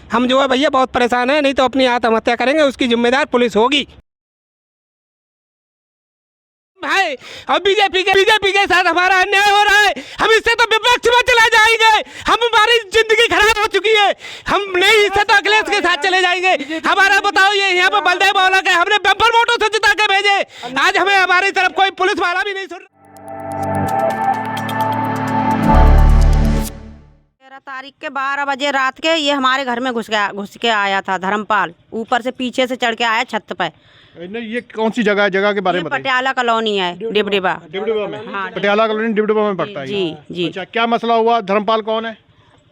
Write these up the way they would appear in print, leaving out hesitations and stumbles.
हम जो है भैया बहुत परेशान हैं, नहीं तो अपनी आत्महत्या करेंगे, उसकी जिम्मेदार पुलिस होगी भाई। और बीजेपी के साथ हमारा अन्याय हो रहा है, हम इससे तो विपक्ष में चले जाएंगे, हमारी जिंदगी खराब हो चुकी है, हम नहीं इससे तो अखिलेश के साथ चले जाएंगे। हमारा बताओ, ये यहाँ पे बलदेव मौला के हमने बम्पर वोटों से जिता के भेजे, आज हमें हमारी तरफ कोई पुलिस वाला भी नहीं सुन। 13 तारीख के 12 बजे रात के ये हमारे घर में घुस के आया था धर्मपाल, ऊपर से पीछे से चढ़ के आया छत पे। नहीं, ये कौन सी जगह है? जगह के बारे में बताइए। पटियाला कॉलोनी है, डिबडिबा में। हाँ, पटियाला कॉलोनी डिबडिबा में पड़ता है। जी। अच्छा, क्या मसला हुआ? धर्मपाल कौन है?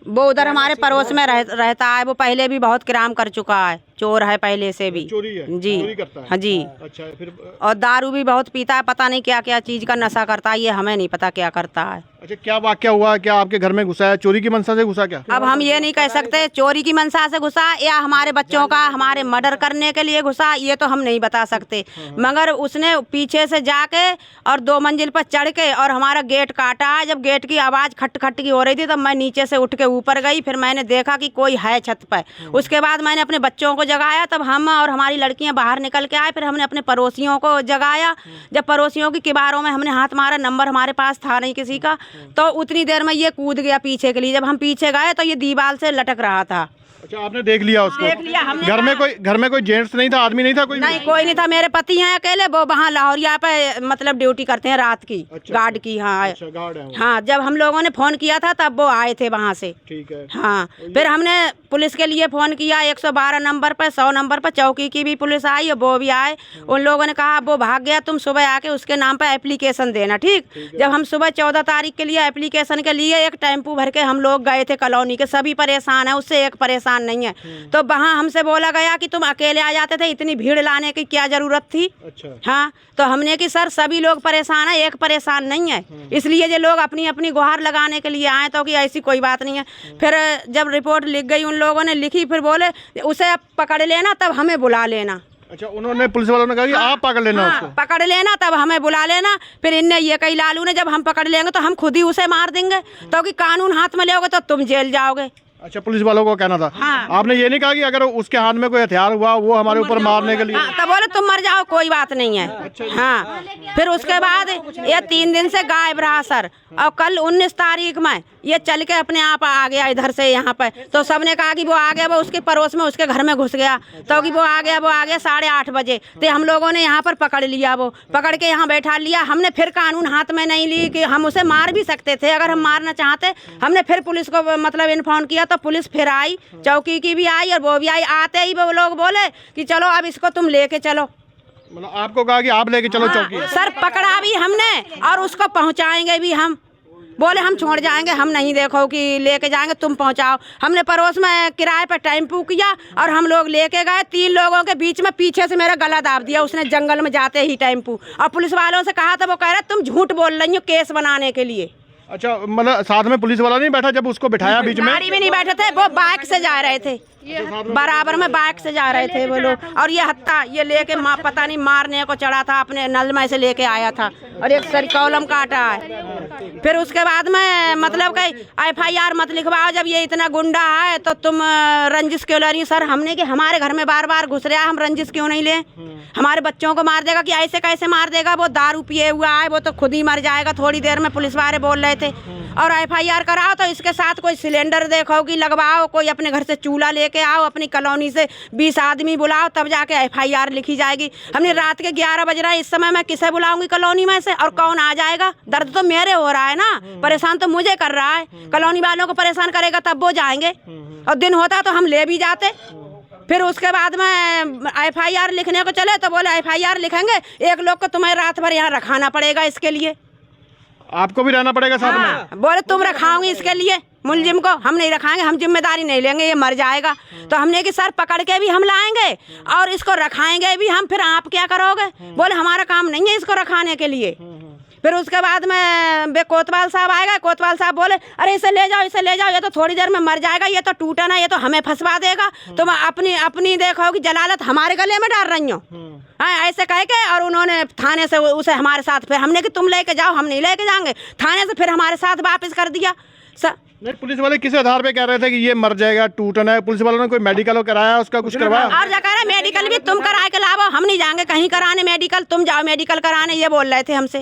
वो उधर हमारे पड़ोस में रहता है, वो पहले भी बहुत क्राइम कर चुका है, चोर है पहले से भी। चोरी है? जी, चोरी करता है? हाँ जी। अच्छा, फिर? और दारू भी बहुत पीता है, पता नहीं क्या क्या चीज का नशा करता है, ये हमें नहीं पता क्या करता है। अच्छा, क्या वाक्या हुआ? क्या आपके घर में घुसा है? चोरी की मंशा से घुसा क्या? अब हम ये नहीं कह सकते चोरी की मंशा से घुसा या हमारे बच्चों का हमारे मर्डर करने के लिए घुसा, ये तो हम नहीं बता सकते। मगर उसने पीछे से जाके और 2 मंजिल पर चढ़ के और हमारा गेट काटा। जब गेट की आवाज़ खट खट की हो रही थी तब मैं नीचे से उठ के ऊपर गई, फिर मैंने देखा कि कोई है छत पर। उसके बाद मैंने अपने बच्चों को जगाया, तब हम और हमारी लड़कियां बाहर निकल के आए। फिर हमने अपने पड़ोसियों को जगाया, जब पड़ोसियों की किबारों में हमने हाथ मारा, नंबर हमारे पास था नहीं किसी का, तो उतनी देर में ये कूद गया पीछे के लिए। जब हम पीछे गए तो ये दीवार से लटक रहा था। अच्छा, आपने देख लिया उसको? देख लिया हमने। घर में कोई जेंट्स नहीं था, आदमी नहीं था कोई? नहीं, कोई नहीं था। मेरे पति हैं अकेले, वो वहाँ लाहौरिया पे मतलब ड्यूटी करते हैं रात की। अच्छा, गार्ड की। हाँ। अच्छा, गार्ड है वो। हाँ, जब हम लोगों ने फोन किया था तब वो आए थे वहाँ से। ठीक है। हाँ, फिर हमने पुलिस के लिए फोन किया 112 नंबर पर, 100 नंबर पर, चौकी की भी पुलिस आई और वो भी आए। उन लोगों ने कहा वो भाग गया, तुम सुबह आके उसके नाम पर एप्लीकेशन देना। ठीक। जब हम सुबह 14 तारीख के लिए एप्लीकेशन के लिए एक टेम्पू भर के हम लोग गए थे कॉलोनी के, सभी परेशान है, उससे एक परेशान नहीं है। तो वहाँ हमसे बोला गया कि तुम अकेले आ जाते थे, इतनी भीड़ लाने की क्या जरूरत थी। अच्छा। हाँ, तो हमने कि सर सभी लोग परेशान है, एक परेशान नहीं है, इसलिए ये लोग अपनी अपनी गुहार लगाने के लिए आए, तो कि ऐसी कोई बात नहीं है। फिर जब रिपोर्ट लिख गई, उन लोगों ने लिखी, फिर बोले उसे पकड़ लेना तब हमें बुला लेना। अच्छा, उन्होंने पुलिस वालों ने कहा कि आप पकड़ लेना। हाँ, उसको पकड़ लेना तब हमें बुला लेना। फिर इनने ये कही लालू ने, जब हम पकड़ लेंगे तो हम खुद ही उसे मार देंगे, तो कि कानून हाथ में लोगे तो तुम जेल जाओगे। अच्छा, पुलिस वालों को कहना था। हाँ। आपने ये नहीं कहा कि अगर उसके हाथ में कोई हथियार हुआ वो हमारे ऊपर मारने के लिए? हाँ, तब बोले तुम मर जाओ, कोई बात नहीं है। हाँ, फिर उसके बाद ये 3 दिन से गायब रहा सर, और कल 19 तारीख में ये चल के अपने आप आ गया इधर से यहाँ पे। तो सबने कहा कि वो आ गया, वो उसके पड़ोस में उसके घर में घुस गया, तो कि वो आ गया 8:30 बजे। तो हम लोगों ने यहाँ पर पकड़ लिया, वो पकड़ के यहाँ बैठा लिया। हमने फिर कानून हाथ में नहीं ली कि हम उसे मार भी सकते थे अगर हम मारना चाहते। हमने फिर पुलिस को मतलब इन्फॉर्म किया, तो पुलिस फिर आई, चौकी की भी आई और वो भी आई। आते ही वो लोग बोले कि चलो अब इसको तुम लेके चलो। मतलब आपको कहा कि आप लेके चलो? चौकी सर पकड़ा भी हमने और उसको पहुंचाएंगे भी हम। बोले हम छोड़ जाएंगे, हम नहीं देखो कि लेके जाएंगे, तुम पहुंचाओ। हमने पड़ोस में किराए पर टेम्पू किया और हम लोग लेके गए। 3 लोगों के बीच में पीछे से मेरा गला दाब दिया उसने जंगल में जाते ही टेम्पू। और पुलिस वालों से कहा था, वो कह रहे तुम झूठ बोल रही हो केस बनाने के लिए। अच्छा, मतलब साथ में पुलिस वाला नहीं बैठा जब उसको बिठाया बीच में? गाड़ी में नहीं बैठे थे, वो बाइक से जा रहे थे, बराबर में बाइक से जा रहे थे वो लोग। और ये हत्ता ये लेके पता नहीं मारने को चढ़ा था, अपने नल में से लेके आया था और एक सर कॉलम काटा है। फिर उसके बाद में मतलब कहीं FIR मत लिखवाओ, जब ये इतना गुंडा है तो तुम रंजिश क्यों ले रही हो? सर हमने कि हमारे घर में बार बार घुस रहा है, हम रंजिश क्यों नहीं ले? हमारे बच्चों को मार देगा कि ऐसे कैसे मार देगा? वो दारू पिए हुआ है, वो तो खुद ही मर जाएगा थोड़ी देर में, पुलिस वाले बोल रहे थे। और FIR कराओ तो इसके साथ कोई सिलेंडर देखो कि लगवाओ, कोई अपने घर से चूल्हा लेके आओ, अपनी कॉलोनी से 20 आदमी बुलाओ, तब जाके FIR लिखी जाएगी। हमने रात के 11 बज रहा है, इस समय मैं किसे बुलाऊंगी कॉलोनी में से, और कौन आ जाएगा? दर्द तो मेरे हो रहा है ना, परेशान तो मुझे कर रहा है। कॉलोनी वालों को परेशान करेगा तब वो जाएंगे, और दिन होता तो हम ले भी जाते। फिर उसके बाद में FIR लिखने को चले तो बोले FIR लिखेंगे, एक लोग को तुम्हें रात भर यहाँ रखाना पड़ेगा, इसके लिए आपको भी रहना पड़ेगा साथ में? बोले तुम रखाओगे इसके लिए मुलजिम को, हम नहीं रखाएंगे, हम जिम्मेदारी नहीं लेंगे, ये मर जाएगा। तो हमने कि सर पकड़ के भी हम लाएंगे और इसको रखाएंगे भी हम, फिर आप क्या करोगे? बोले हमारा काम नहीं है इसको रखाने के लिए। फिर उसके बाद में कोतवाल साहब आएगा, कोतवाल साहब बोले अरे इसे ले जाओ, इसे ले जाओ, ये तो थोड़ी देर में मर जाएगा, ये तो टूटा ना, ये तो हमें फंसवा देगा, तुम अपनी देखो कि जलालत हमारे गले में डाल रही हो। हाँ, ऐसे कह के और उन्होंने थाने से उसे हमारे साथ, फिर हमने कि तुम लेके जाओ, हम नहीं लेके जाएंगे। थाने से फिर हमारे साथ वापस कर दिया। नहीं, पुलिस वाले किस आधार पे कह रहे थे कि ये मर जाएगा, टूटना है? पुलिस वालों ने कोई मेडिकल कराया, उसका कुछ करवाया? और जो कह रहे मेडिकल भी तुम करा के लाओ, हम नहीं जाएंगे कहीं कराने मेडिकल, तुम जाओ मेडिकल कराने, ये बोल रहे थे हमसे।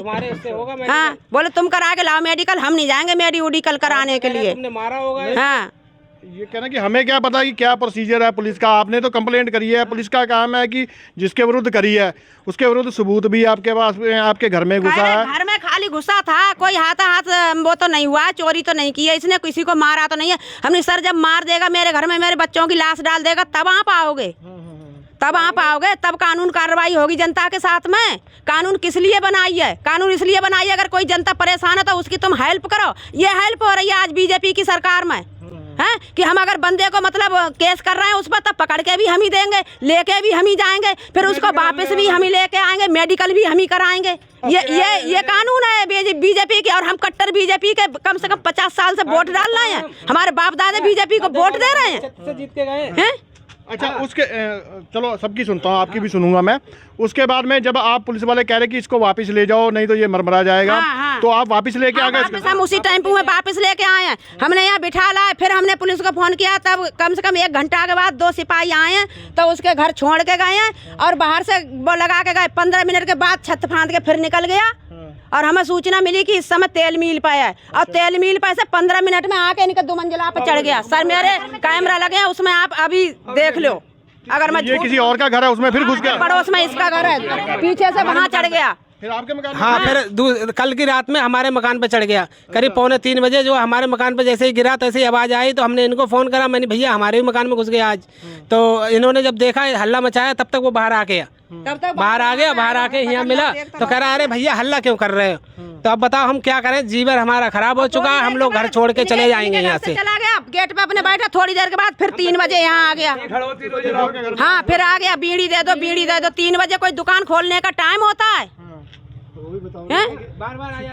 हाँ, बोले तुम करा के लाओ मेडिकल, हम नहीं जाएंगे मेडिकल कराने के लिए। मारा होगा। हाँ, ये कहना कि हमें क्या पता कि क्या प्रोसीजर है पुलिस का। आपने तो कंप्लेंट करी है, पुलिस का काम है कि जिसके विरुद्ध करी है उसके विरुद्ध सबूत भी आपके पास, आपके घर में घुसा है। घर में खाली घुसा था, कोई हाथ वो तो नहीं हुआ, चोरी तो नहीं की है इसने, किसी को मारा तो नहीं है। हमने सर जब मार देगा मेरे घर में मेरे बच्चों की लाश डाल देगा तब आप आओगे, तब आप आओगे, तब कानून कार्रवाई होगी जनता के साथ में। कानून किस लिए बनाई है? कानून इसलिए बनाई है अगर कोई जनता परेशान है तो उसकी तुम हेल्प करो। ये हेल्प हो रही है आज बीजेपी की सरकार में, है कि हम अगर बंदे को मतलब केस कर रहे हैं उस पर, तब पकड़ के भी हम ही देंगे, लेके भी हम ही जाएंगे, फिर उसको वापस भी हम ही लेके आएंगे, मेडिकल भी हम ही कराएंगे। ये कानून है बीजेपी के। और हम कट्टर बीजेपी के कम से कम 50 साल से वोट डाल रहे हैं, हमारे बाप दादा बीजेपी को वोट दे रहे हैं, जीत के गए हैं। अच्छा, उसके चलो सबकी सुनता हूँ, आपकी भी सुनूंगा मैं। उसके बाद में जब आप पुलिस वाले कह रहे कि इसको वापस ले जाओ नहीं तो ये मरमरा जाएगा, हाँ। तो आप वापस लेके आ गए? हम उसी टेम्पो में वापस लेके आए हैं, हमने यहाँ बिठा लाए, फिर हमने पुलिस को फोन किया, तब कम से कम 1 घंटा के बाद 2 सिपाही आए हैं, तो उसके घर छोड़ के गए हैं और बाहर से वो लगा के गए। 15 मिनट के बाद छत फांद के फिर निकल गया और हमें सूचना मिली कि इस समय तेल मिल पे है, और तेल मिल पे से 15 मिनट में आके इनके 2 मंजिला पे चढ़ गया। सर मेरे कैमरा लगे हैं उसमें, आप अभी देख लो। अगर मैं ये किसी और का घर है उसमें फिर घुस गया? पड़ोस में इसका घर है, पीछे से वहाँ चढ़ गया। फिर आपके मकान? हाँ, फिर कल की रात में हमारे मकान पे चढ़ गया करीब 2:45 बजे। जो हमारे मकान पे जैसे ही गिरा तैसे ही आवाज़ आई, तो हमने इनको फ़ोन करा, मैंने भैया हमारे भी मकान में घुस गया आज। तो इन्होंने जब देखा हल्ला मचाया, तब तक वो बाहर आ गया, बाहर आ गया, बाहर आके यहाँ मिला तो कह रहा अरे भैया हल्ला क्यों कर रहे हो? तो अब बताओ हम क्या करें, जीवन हमारा खराब हो चुका है, हम लोग घर छोड़ के चले जाएंगे यहाँ से। चला गया गेट पे अपने बैठा, थोड़ी देर के बाद फिर 3 बजे यहाँ आ गया। हाँ, फिर आ गया, बीड़ी दे दो, बीड़ी दे दो। 3 बजे कोई दुकान खोलने का टाइम होता है?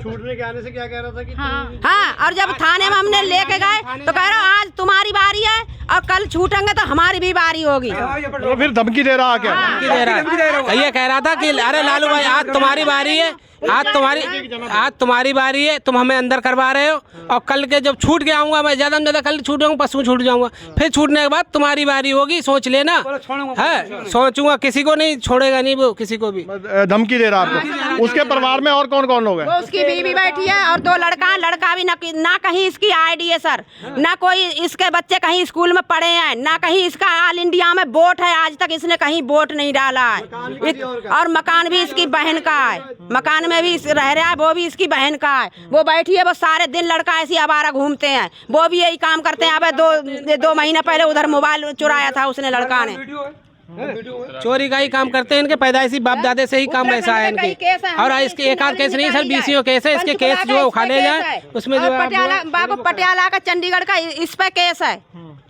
छूटने के आने से क्या कह रहा था कि हाँ, और जब थाने में हमने लेके गए तो कह रहा आज तुम्हारी बारी है और कल छूटेंगे तो हमारी भी बारी होगी। तो फिर धमकी दे रहा क्या? धमकी दे रहा है, ये कह रहा था कि अरे लालू भाई आज तुम्हारी बारी है, आज तुम्हारी बारी है, तुम हमें अंदर करवा रहे हो, और कल के जब छूट के आऊंगा मैं, ज्यादा से ज्यादा कल छूट जाऊंगा, परसों छूट जाऊंगा, फिर छूटने के बाद तुम्हारी बारी होगी, सोच लेना। है, सोचूंगा, किसी को नहीं छोड़ेगा, नहीं वो किसी को भी। धमकी दे रहा आपको? उसके परिवार में और कौन कौन लोग हैं? उसकी बीवी बैठी है और 2 लड़का, लड़का भी ना कहीं इसकी ID है सर, ना कोई इसके बच्चे कहीं स्कूल में पढ़े हैं, ना कहीं इसका ऑल इंडिया में वोट है, आज तक इसने कहीं वोट नहीं डाला है। और मकान भी इसकी बहन का है, मकान में भी रह रहा है, वो भी इसकी बहन का है। वो बैठी है, वो सारे दिन लड़का ऐसी आवारा घूमते हैं, वो भी यही काम करते हैं। अब 2 महीने पहले उधर मोबाइल चुराया था उसने, लड़का ने। चोरी का ही काम करते हैं, इनके पैदाइशी बाप दादे से ही काम ऐसा है इनके। और इसके एक आध केस नहीं सर, 20 केस है। इसके केस जो उखाड़े जाए उसमें जो पटियाला का, चंडीगढ़ का इस पे केस है।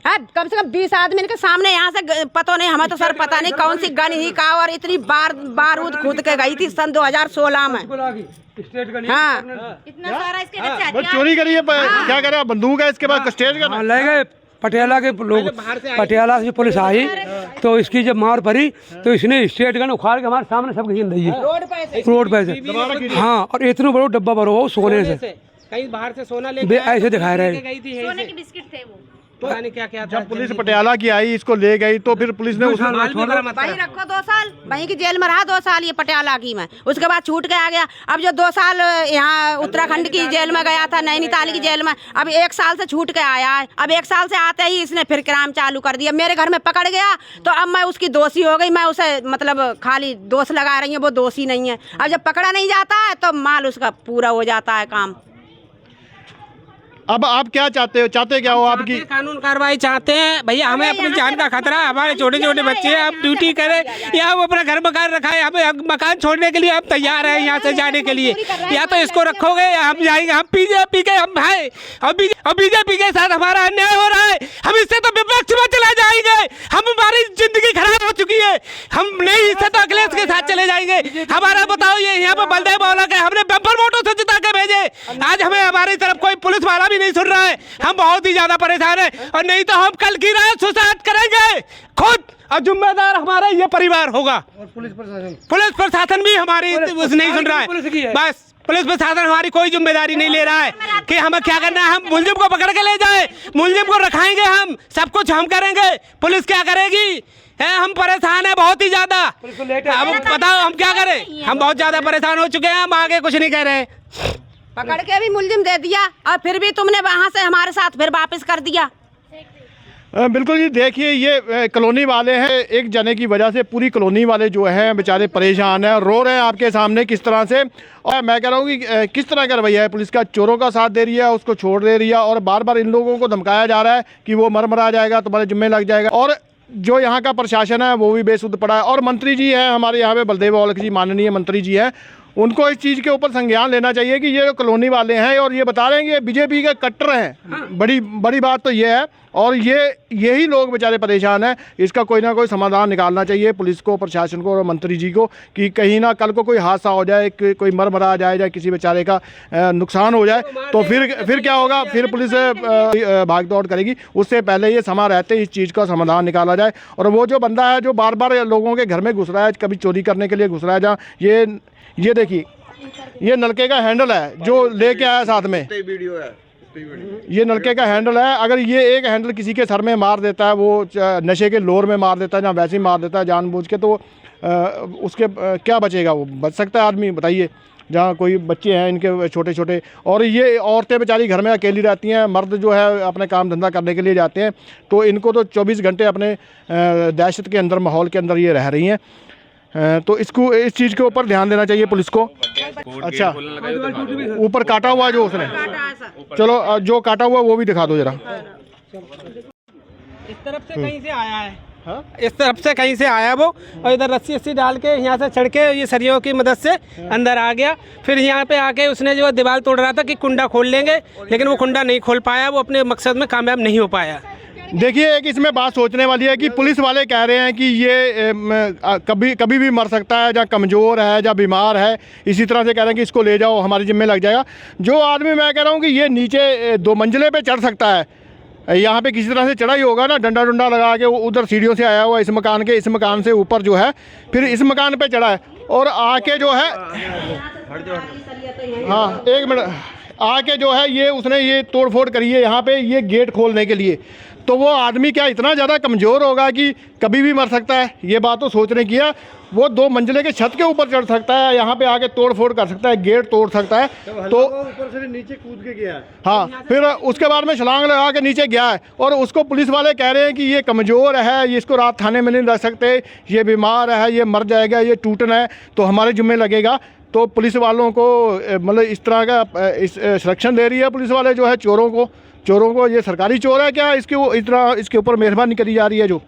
हाँ, कम से कम 20 आदमी के सामने यहाँ से पता नहीं, हमें तो सर पता नहीं कौन सी गन ही का, और इतनी बारूद कूद के गई थी सन 2016 में। हाँ, इतना सारा इसके बच्चे चोरी करी है, क्या करे? बंदूक है इसके पास, स्टेज का ले गए पटियाला के लोग। पटियाला से पुलिस आई तो इसकी जब मार पड़ी तो इसने स्टेट गन उखाड़ के हमारे सामने सब खींच दी है रोड पे से। हाँ, और इतना बड़ा डब्बा भरो हो सोने से, कहीं बाहर से सोना ले ऐसे दिखा रहे हैं। सोने के बिस्किट थे वो। क्या जब पुलिस पटियाला की आई इसको ले गई तो फिर पुलिस ने वहीं रखो 2 साल, वहीं की जेल में रहा 2 साल ये पटियाला की में, उसके बाद छूट के आ गया। अब जो 2 साल यहाँ उत्तराखंड की जेल में गया था, नैनीताल की जेल में, अब 1 साल से छूट के आया है। अब 1 साल से आते ही इसने फिर क्राइम चालू कर दिया, मेरे घर में पकड़ गया, तो अब मैं उसकी दोषी हो गई। मैं उसे मतलब खाली दोष लगा रही हूँ, वो दोषी नहीं है। अब जब पकड़ा नहीं जाता है तो माल उसका पूरा हो जाता है काम। अब आप क्या चाहते हो? चाहते क्या हो? आपकी कानून कार्रवाई चाहते हैं भैया, हमें अपनी जान का खतरा है, हमारे छोटे छोटे बच्चे हैं, आप ड्यूटी करें या हम अपना घर मकान रखा है, हमें मकान छोड़ने के लिए हम तैयार हैं यहाँ से जाने के लिए, या तो इसको रखोगे या हम जाएंगे। हम बीजेपी के हम भाई, और बीजेपी के साथ हमारा अन्याय हो रहा है, हम इससे तो विपक्ष में चले जाएंगे, हमारी जिंदगी खराब हो चुकी है, हम नहीं इससे तो अखिलेश के साथ चले जाएंगे। हमारा बताओ, ये यहाँ पे बलदेव मौला के हमने बम्पर वोटों से जिता के भेजे, आज हमें हमारी तरफ कोई पुलिस वाला भी नहीं सुन रहा है, हम बहुत ही ज्यादा परेशान हैं। और नहीं तो हम कल की रात सुसाइड करेंगे खुद, और जिम्मेदार हमारा ये परिवार होगा। और पुलिस प्रशासन भी हमारी नहीं सुन रहा है। बस पुलिस प्रशासन हमारी कोई जिम्मेदारी नहीं ले रहा है कि हमें क्या करना है। हम मुलजिम को पकड़ के ले जाए, मुलजिम को रखाएंगे, हम सब कुछ हम करेंगे, पुलिस क्या करेगी? है हम परेशान है बहुत ही ज्यादा। अब बताओ हम क्या करें? हम बहुत ज्यादा परेशान हो चुके हैं, हम आगे कुछ नहीं कह रहे। पकड़ के भी मुलजिम दे दिया और फिर भी तुमने वहाँ से हमारे साथ फिर वापस कर दिया। बिल्कुल जी, देखिए ये कॉलोनी वाले हैं, एक जने की वजह से पूरी कॉलोनी वाले जो हैं बेचारे परेशान हैं, रो रहे हैं आपके सामने किस तरह से। और मैं कह रहा हूँ कि किस तरह का रवैया है पुलिस का, चोरों का साथ दे रही है, उसको छोड़ दे रही है और बार बार इन लोगों को धमकाया जा रहा है कि वो मर जाएगा, तुम्हारे जिम्मे लग जाएगा। और जो यहाँ का प्रशासन है वो भी बेसुध पड़ा है। और मंत्री जी हैं हमारे यहाँ पे, बलदेव औलख जी माननीय मंत्री जी हैं, उनको इस चीज़ के ऊपर संज्ञान लेना चाहिए कि ये जो कॉलोनी वाले हैं और ये बता रहे हैं कि ये बीजेपी के कट्टर हैं। बड़ी बात तो ये है। और यही लोग बेचारे परेशान हैं। इसका कोई ना कोई समाधान निकालना चाहिए पुलिस को, प्रशासन को और मंत्री जी को कि कहीं ना कल को कोई हादसा हो जाए, कोई मरा जाए, या किसी बेचारे का नुकसान हो जाए तो फिर क्या होगा? फिर पुलिस भाग दौड़ करेगी। उससे पहले ये समय रहते इस चीज़ का समाधान निकाला जाए। और वो जो बंदा है जो बार बार लोगों के घर में घुस रहा है, कभी चोरी करने के लिए घुस रहा है, जहाँ ये देखिए ये नलके का हैंडल है जो लेके आया साथ में, ये नलके का हैंडल है। अगर ये एक हैंडल किसी के सर में मार देता है, वो नशे के लोर में मार देता है, जहाँ वैसे ही मार देता है जानबूझ के, तो उसके क्या बचेगा? वो बच सकता है आदमी? बताइए। जहाँ कोई बच्चे हैं इनके छोटे छोटे, और ये औरतें बेचारी घर में अकेली रहती हैं, मर्द जो है अपने काम धंधा करने के लिए जाते हैं, तो इनको तो 24 घंटे अपने दहशत के अंदर, माहौल के अंदर ये रह रही हैं। तो इस चीज़ के ऊपर ध्यान देना चाहिए पुलिस को। अच्छा, ऊपर काटा हुआ जो उसने, चलो जो काटा हुआ वो भी दिखा दो जरा। इस तरफ से कहीं से आया है। हाँ? इस तरफ से कहीं से आया वो, और इधर रस्सी डाल के यहाँ से चढ़ के ये सरियों की मदद से अंदर आ गया। फिर यहाँ पे आके उसने जो दीवार तोड़ रहा था कि कुंडा खोल लेंगे, लेकिन वो कुंडा नहीं खोल पाया, वो अपने मकसद में कामयाब नहीं हो पाया। देखिए, एक इसमें बात सोचने वाली है कि पुलिस वाले कह रहे हैं कि ये कभी भी मर सकता है, या कमज़ोर है, या बीमार है, इसी तरह से कह रहे हैं कि इसको ले जाओ, हमारे जिम्मे लग जाएगा। जो आदमी, मैं कह रहा हूँ कि ये नीचे 2 मंजिले पे चढ़ सकता है, यहाँ पे किसी तरह से चढ़ा ही होगा ना, डंडा लगा के उधर सीढ़ियों से आया हुआ इस मकान से ऊपर जो है, फिर इस मकान पे चढ़ा है और आके जो है, हाँ 1 मिनट, आके जो है ये उसने ये तोड़ फोड़ करी है यहाँ पे ये गेट खोलने के लिए। तो वो आदमी क्या इतना ज़्यादा कमज़ोर होगा कि कभी भी मर सकता है? ये बात तो सोचने की है। वो 2 मंजिले के छत के ऊपर चढ़ सकता है, यहाँ पे आके तोड़ फोड़ कर सकता है, गेट तोड़ सकता है, तो ऊपर से नीचे कूद के गया है। हाँ, फिर उसके बाद में छलांग लगा के नीचे गया है। और उसको पुलिस वाले कह रहे हैं कि ये कमज़ोर है, ये इसको रात थाने में नहीं रख सकते, ये बीमार है, ये मर जाएगा, ये टूटना है, तो हमारे जिम्मे लगेगा। तो पुलिस वालों को मतलब इस तरह का संरक्षण दे रही है पुलिस वाले जो है चोरों को। ये सरकारी चोर है क्या? इसके ऊपर मेहरबानी करी जा रही है। जो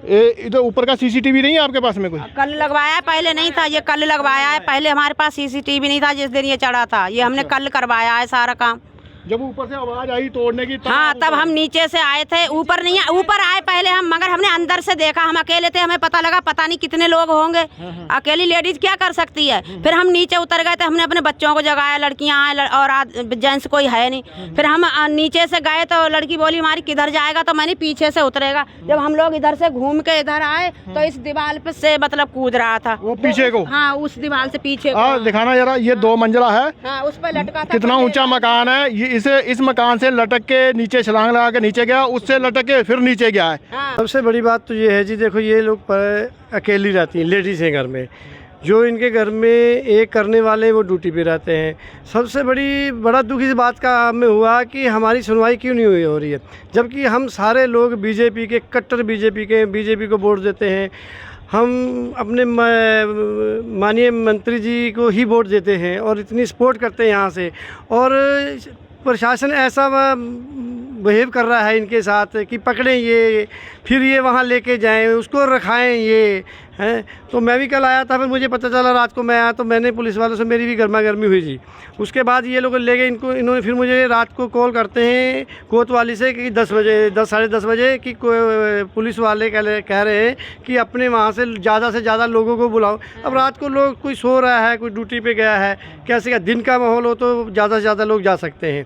इधर ऊपर का सीसीटीवी नहीं है आपके पास में? कोई कल लगवाया है, पहले नहीं था। ये कल लगवाया है, पहले हमारे पास सीसीटीवी नहीं था जिस दिन ये चढ़ा था। ये हमने कल करवाया है सारा काम। जब ऊपर से आवाज आई तोड़ने की हाँ, तब हम नीचे से आए थे, ऊपर नहीं, ऊपर आए पहले हम, मगर हमने अंदर से देखा, हम अकेले थे, हमें पता लगा पता नहीं कितने लोग होंगे, अकेली लेडीज क्या कर सकती है। फिर हम नीचे उतर गए थे, हमने अपने बच्चों को जगाया, लड़कियां आए और जेंट्स कोई है नहीं। फिर हम नीचे से गए तो लड़की बोली हमारी किधर जाएगा, तो मैंने पीछे से उतरेगा। जब हम लोग इधर से घूम के इधर आए तो इस दीवार पे से मतलब कूद रहा था वो पीछे को। हाँ, उस दीवार से पीछे दिखाना जरा, ये 2 मंजिला है। हाँ, उस पर लटका था। कितना ऊंचा मकान है ये, इस मकान से लटक के नीचे छलांग लगा के नीचे गया, उससे लटक के फिर नीचे गया है। हाँ। सबसे बड़ी बात तो ये है जी, देखो ये लोग अकेली रहती हैं, लेडीज़ हैं घर में, जो इनके घर में एक करने वाले वो ड्यूटी पे रहते हैं। सबसे बड़ा दुख इस बात का हमें हुआ कि हमारी सुनवाई क्यों नहीं हो रही है, जबकि हम सारे लोग बीजेपी के, कट्टर बीजेपी को वोट देते हैं। हम अपने माननीय मंत्री जी को ही वोट देते हैं और इतनी सपोर्ट करते हैं यहाँ से, और प्रशासन ऐसा बिहेव कर रहा है इनके साथ कि पकड़ें ये, फिर ये वहाँ लेके जाएं, उसको रखाएं ये हैं। तो मैं भी कल आया था, फिर मुझे पता चला, रात को मैं आया तो मैंने पुलिस वालों से मेरी भी गर्मा गर्मी हुई जी। उसके बाद ये लोग ले गए इन्होंने फिर मुझे रात को कॉल करते हैं कोतवाली से कि 10 बजे, 10 साढ़े 10 बजे कि पुलिस वाले कह रहे हैं कि अपने वहाँ से ज़्यादा लोगों को बुलाओ। अब रात को लोग कोई सो रहा है, कोई ड्यूटी पे गया है, कैसे का दिन का माहौल हो तो ज़्यादा से ज़्यादा लोग जा सकते हैं।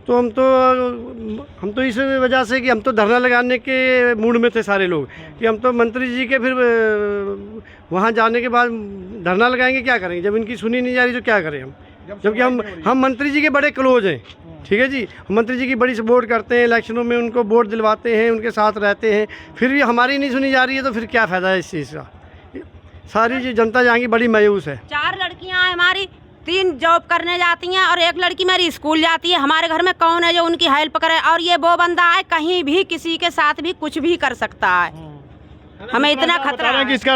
तो हम तो इस वजह से कि हम तो धरना लगाने के मूड में थे सारे लोग, कि हम तो मंत्री जी के फिर वहाँ जाने के बाद धरना लगाएंगे, क्या करेंगे जब इनकी सुनी नहीं जा रही तो क्या करें हम। जबकि हम मंत्री जी के बड़े क्लोज हैं, ठीक है जी। मंत्री जी की बड़ी सपोर्ट करते हैं, इलेक्शनों में उनको वोट दिलवाते हैं, उनके साथ रहते हैं, फिर भी हमारी नहीं सुनी जा रही है, तो फिर क्या फ़ायदा है इस चीज़ का। सारी जो जनता यहाँ की बड़ी मायूस है। 4 लड़कियाँ हैं हमारी, 3 जॉब करने जाती हैं और 1 लड़की मेरी स्कूल जाती है। हमारे घर में कौन है जो उनकी हेल्प करे? और ये वो बंदा है कहीं भी किसी के साथ भी कुछ भी कर सकता है। हमें इतना खतरा है कि इसका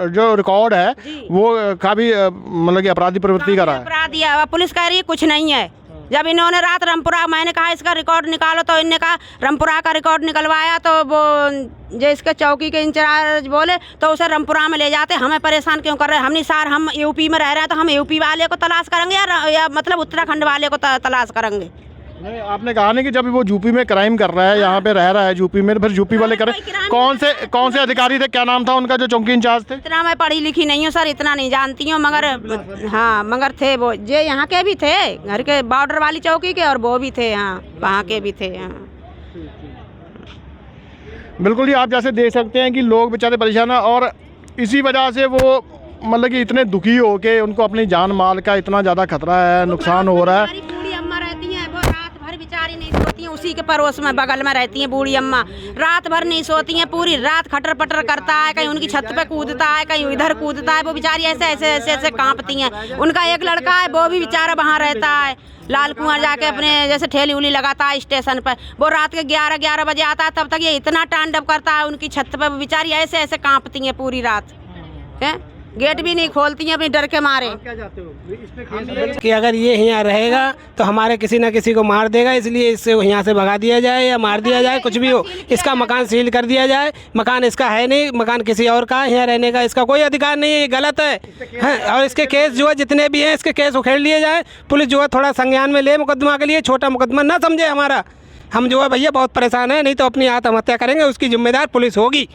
जो रिकॉर्ड है वो काफ़ी मतलब कि अपराधी प्रवृत्ति का रहा है। अपराधी है। पुलिस कह रही है कुछ नहीं है। जब इन्होंने रात रामपुरा, मैंने कहा इसका रिकॉर्ड निकालो, तो इन्होंने कहा रामपुरा का रिकॉर्ड निकलवाया, तो वो जो इसके चौकी के इंचार्ज बोले तो उसे रामपुरा में ले जाते। हमें परेशान क्यों कर रहे हैं? हमने सर हम यूपी में रह रहे हैं, तो हम यूपी वाले को तलाश करेंगे या मतलब उत्तराखंड वाले को तलाश करेंगे? नहीं, आपने कहा नहीं कि जब वो यूपी में क्राइम कर रहा है, यहाँ पे रह रहा है यूपी में, फिर यूपी वाले करें। कौन से अधिकारी थे, क्या नाम था उनका जो चौकी इंचार्ज थे? इतना मैं पढ़ी लिखी नहीं हूँ सर, इतना नहीं जानती हूँ, मगर हाँ मगर थे वो, जे यहाँ के भी थे, घर के बॉर्डर वाली चौकी के, और वो भी थे यहाँ वहाँ के भी थे। हाँ बिल्कुल जी, आप जैसे देख सकते हैं कि लोग बेचारे परेशान हैं, और इसी वजह से वो मतलब कि इतने दुखी हो के उनको अपनी जान माल का इतना ज़्यादा खतरा है, नुकसान हो रहा है। बूढ़ी अम्मा रहती हैं, वो रात भर बेचारी नहीं सोती हैं, उसी के पड़ोस में बगल में रहती हैं बूढ़ी अम्मा, रात भर नहीं सोती हैं, पूरी रात खटर पटर करता है, कहीं उनकी छत पे कूदता है, कहीं इधर कूदता है, वो बेचारी ऐसे कांपती हैं। उनका एक लड़का है, वो भी बेचारा वहाँ रहता है, लाल कुआं जाके अपने जैसे ठेली उली लगाता है स्टेशन पर। वो रात के 11 बजे आता है, तब तक ये इतना तांडव करता है उनकी छत पे, बेचारी ऐसे कांपती हैं पूरी रात है, गेट भी नहीं खोलती हैं अपनी डर के मारे। कि अगर ये यहाँ रहेगा तो हमारे किसी न किसी को मार देगा, इसलिए इससे यहाँ से भगा दिया जाए या मार दिया जाए, कुछ भी हो, इसका मकान सील कर दिया जाए। मकान इसका है नहीं, मकान किसी और का है, यहाँ रहने का इसका कोई अधिकार नहीं है, ये गलत है। और इसके केस जो है जितने भी हैं, इसके केस उखेड़ लिए जाए, पुलिस जो है थोड़ा संज्ञान में ले मुकदमा के लिए, छोटा मुकदमा ना समझे हमारा। हम जो है भैया बहुत परेशान हैं, नहीं तो अपनी आत्महत्या करेंगे, उसकी जिम्मेदार पुलिस होगी।